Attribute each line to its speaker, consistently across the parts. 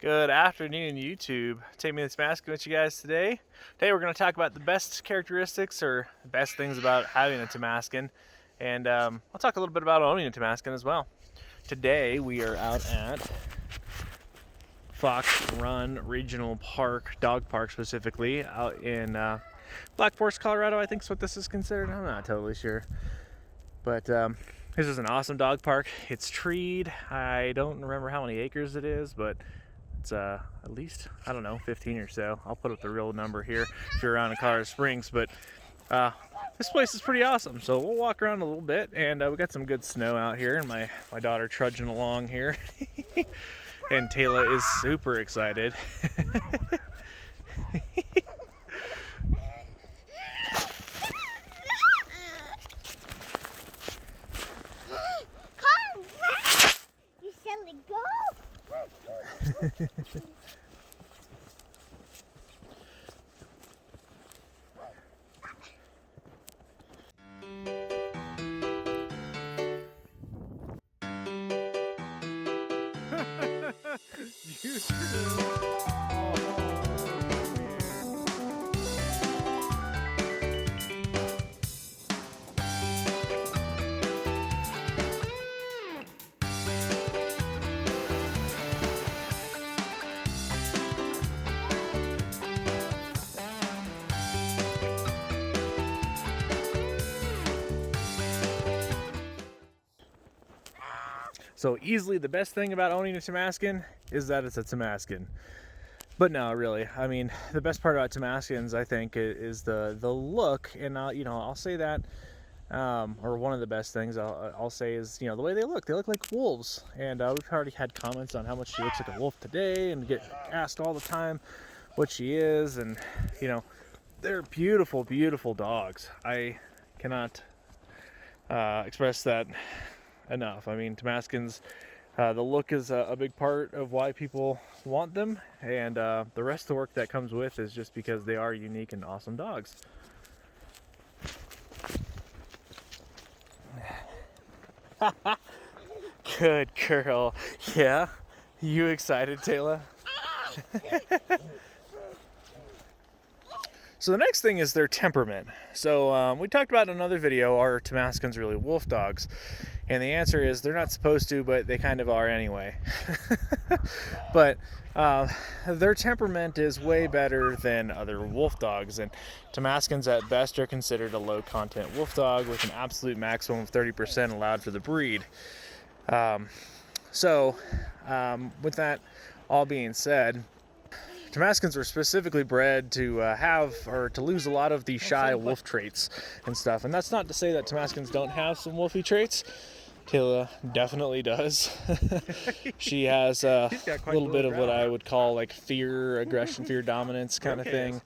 Speaker 1: Good afternoon, YouTube. Tamaskan with you guys today. Today we're going to talk about the best characteristics or the best things about having a Tamaskan, and I'll talk a little bit about owning a Tamaskan as well. Today we are out at Fox Run Regional Park, Dog Park specifically, out in Black Forest, Colorado. I think is what this is considered. I'm not totally sure, but this is an awesome dog park. It's treed. I don't remember how many acres it is, but it's at least, I don't know, 15 or so. I'll put up the real number here if you're around in Colorado Springs, but this place is pretty awesome. So we'll walk around a little bit, and we got some good snow out here, and my daughter trudging along here. And Taylor is super excited.
Speaker 2: You silly go.
Speaker 1: So easily the best thing about owning a Tamaskan is that it's a Tamaskan. But no, really, I mean, the best part about Tamaskans, I think, is the look, and I'll say that, or one of the best things I'll say is, the way they look. They look like wolves, and we've already had comments on how much she looks like a wolf today, and get asked all the time what she is, and they're beautiful, beautiful dogs. I cannot express that enough. I mean, Tamaskans, the look is a big part of why people want them, and the rest of the work that comes with is just because they are unique and awesome dogs. Good girl. Yeah? You excited, Taylor? So the next thing is their temperament. So we talked about in another video, are Tamaskans really wolf dogs? And the answer is they're not supposed to, but they kind of are anyway. But their temperament is way better than other wolf dogs. And Tamaskans at best are considered a low content wolf dog with an absolute maximum of 30% allowed for the breed. With that all being said, Tamaskans were specifically bred to to lose a lot of the shy wolf traits and stuff. And that's not to say that Tamaskans don't have some wolfy traits. Taylor definitely does. She has a little bit of what I would call like fear, aggression, fear, dominance kind of thing.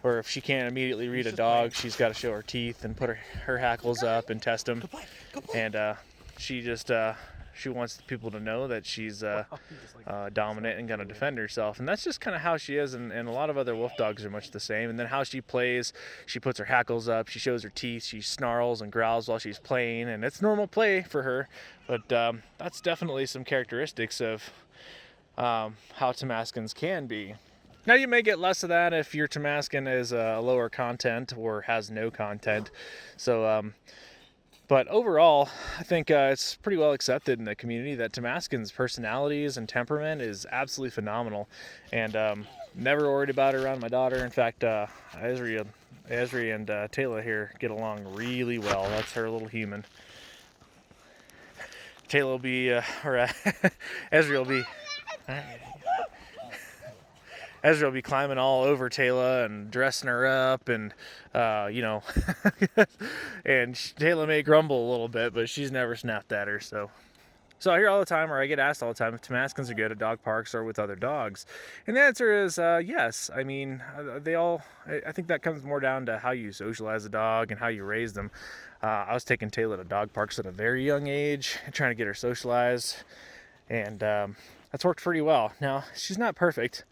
Speaker 1: Or if she can't immediately read a dog, she's got to show her teeth and put her hackles up and test them. And she wants people to know that she's dominant and going to defend herself. And that's just kind of how she is, and a lot of other wolf dogs are much the same. And then how she plays, she puts her hackles up, she shows her teeth, she snarls and growls while she's playing, and it's normal play for her. But that's definitely some characteristics of how Tamaskans can be. Now, you may get less of that if your Tamaskan is lower content or has no content. So, but overall, I think it's pretty well accepted in the community that Tamaskans' personalities and temperament is absolutely phenomenal. And never worried about her around my daughter. In fact, Esri and Taylor here get along really well. That's her little human. Taylor will be, Esri will be... Ezra will be climbing all over Taylor and dressing her up, and and Taylor may grumble a little bit, but she's never snapped at her. So I hear all the time, or I get asked all the time, if Tamaskans are good at dog parks or with other dogs, and the answer is yes. I mean, I think that comes more down to how you socialize a dog and how you raise them. I was taking Taylor to dog parks at a very young age, trying to get her socialized, and that's worked pretty well. Now, she's not perfect.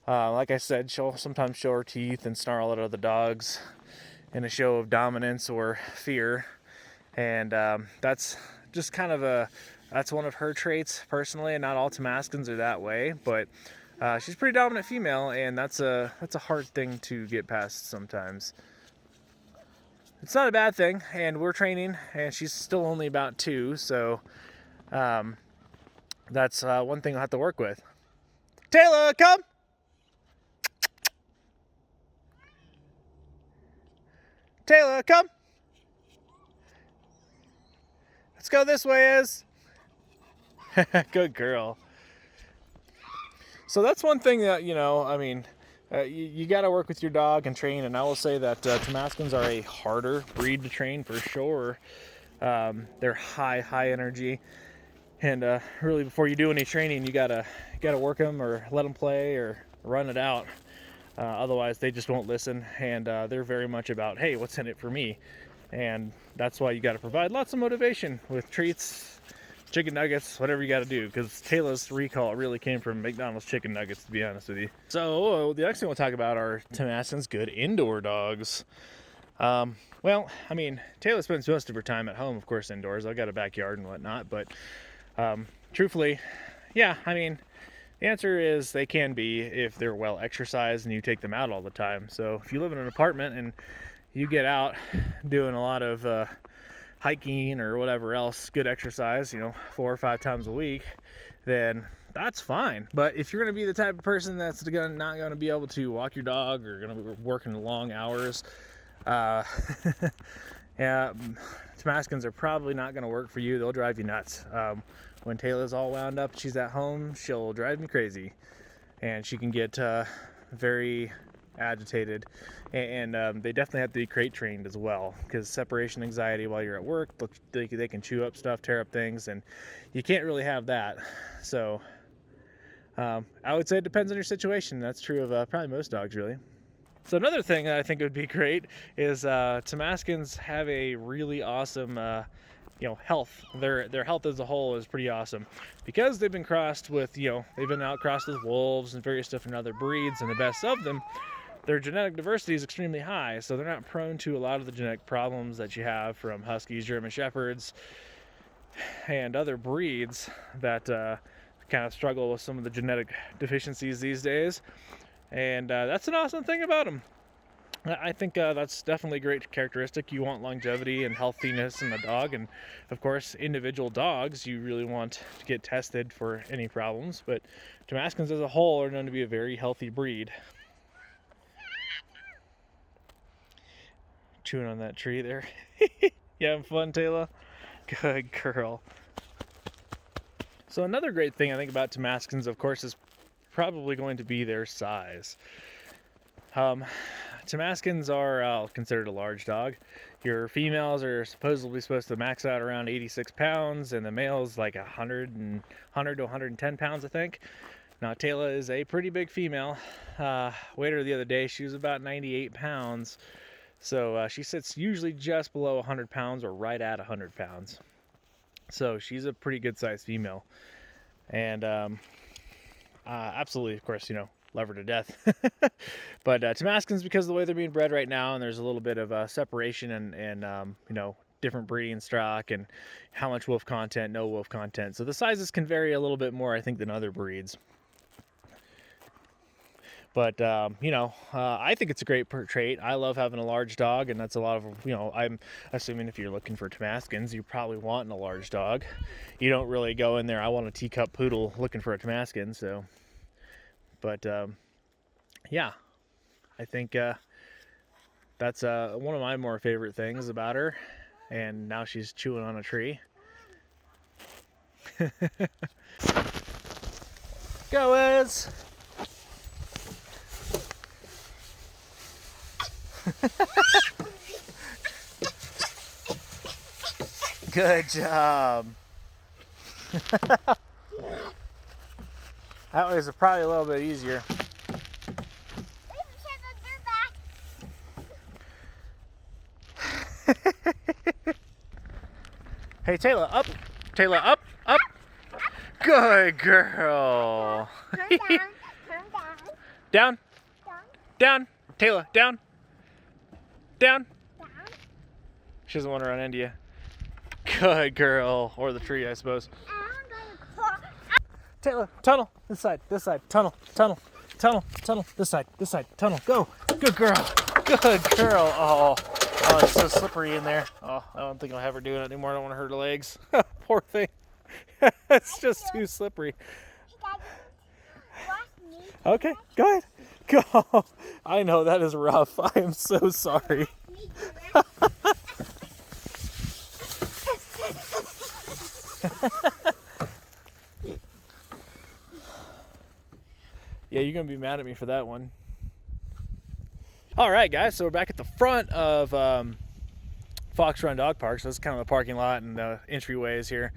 Speaker 1: Like I said, she'll sometimes show her teeth and snarl at other dogs in a show of dominance or fear. And that's just kind of that's one of her traits personally, and not all Tamaskans are that way. But She's a pretty dominant female, and that's a hard thing to get past sometimes. It's not a bad thing, and we're training, and she's still only about 2, so that's one thing I'll have to work with. Taylor, come! Taylor, come! Let's go this way, Iz. Good girl. So that's one thing that, I mean, you got to work with your dog and train, and I will say that Tamaskans are a harder breed to train for sure. They're high energy, and really before you do any training, you gotta work them or let them play or run it out. Otherwise, they just won't listen, and they're very much about, hey, what's in it for me? And that's why you got to provide lots of motivation with treats, chicken nuggets, whatever you got to do, because Taylor's recall really came from McDonald's chicken nuggets, to be honest with you. So the next thing we'll talk about are Tamaskans' good indoor dogs. Well, I mean, Taylor spends most of her time at home, of course, indoors. I've got a backyard and whatnot, but truthfully, yeah, I mean, the answer is they can be if they're well exercised and you take them out all the time. So if you live in an apartment and you get out doing a lot of hiking or whatever else, good exercise, 4 or 5 times a week, then that's fine. But if you're going to be the type of person that's not going to be able to walk your dog or going to be working long hours, yeah, Tamaskans are probably not going to work for you. They'll drive you nuts. When Taylor's all wound up, she's at home, she'll drive me crazy, and she can get very agitated, and they definitely have to be crate trained as well, because separation anxiety while you're at work, they can chew up stuff, tear up things, and you can't really have that. So I would say it depends on your situation. That's true of probably most dogs, really. So another thing that I think would be great is Tamaskans have a really awesome health. Their health as a whole is pretty awesome because they've been crossed with, they've been outcrossed with wolves and various different other breeds, and the best of them, their genetic diversity is extremely high, so they're not prone to a lot of the genetic problems that you have from Huskies, German Shepherds, and other breeds that kind of struggle with some of the genetic deficiencies these days. And that's an awesome thing about them. I think that's definitely a great characteristic. You want longevity and healthiness in the dog, and of course individual dogs you really want to get tested for any problems, but Tamaskans as a whole are known to be a very healthy breed. Chewing on that tree there. You having fun, Taylor? Good girl. So another great thing I think about Tamaskans, of course, is probably going to be their size. Tamaskans are considered a large dog. Your females are supposedly supposed to max out around 86 pounds, and the males like 100 to 110 pounds, I think. Now, Taylor is a pretty big female. Weighed her the other day, she was about 98 pounds. So she sits usually just below 100 pounds or right at 100 pounds. So she's a pretty good sized female. And absolutely, of course, love her to death. But Tamaskans, because of the way they're being bred right now, and there's a little bit of separation and different breeding stock and how much wolf content, no wolf content. So the sizes can vary a little bit more, I think, than other breeds. But, I think it's a great trait. I love having a large dog, and that's a lot of, I'm assuming if you're looking for Tamaskans, you probably want a large dog. You don't really go in there, I want a teacup poodle looking for a Tamaskan, so. But, yeah, I think that's one of my more favorite things about her. And now she's chewing on a tree. Go, Ez! Good job. That was probably a little bit easier. Hey, Taylor, up. Taylor, up, up. Good girl.
Speaker 2: Turn down. Turn down.
Speaker 1: Down. Down. Taylor, down. Down.
Speaker 2: Down.
Speaker 1: She doesn't want to run into you. Good girl. Or the tree, I suppose. Taylor, tunnel. This side, tunnel, tunnel, tunnel, tunnel. This side, tunnel. Go. Good girl. Good girl. Oh, it's so slippery in there. Oh, I don't think I'll have her doing it anymore. I don't want to hurt her legs. Poor thing. It's just too slippery. Okay, go ahead. Go. I know that is rough. I am so sorry. Yeah, you're gonna be mad at me for that one. All right, guys. So we're back at the front of Fox Run Dog Park. So that's kind of the parking lot and the entryways here.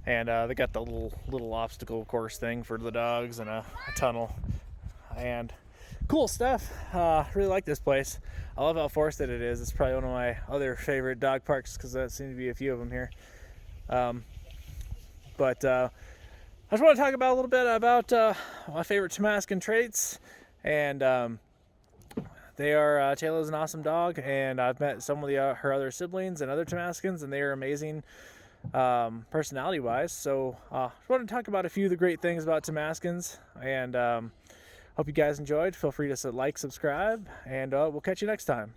Speaker 1: And they got the little obstacle course thing for the dogs and a tunnel. And cool stuff. Really like this place. I love how forested it is. It's probably one of my other favorite dog parks because there seem to be a few of them here. But I just want to talk about a little bit about my favorite Tamaskan traits. And Taylor's an awesome dog, and I've met some of her other siblings and other Tamaskans, and they are amazing personality wise. So I want to talk about a few of the great things about Tamaskans, and hope you guys enjoyed. Feel free to like, subscribe, and we'll catch you next time.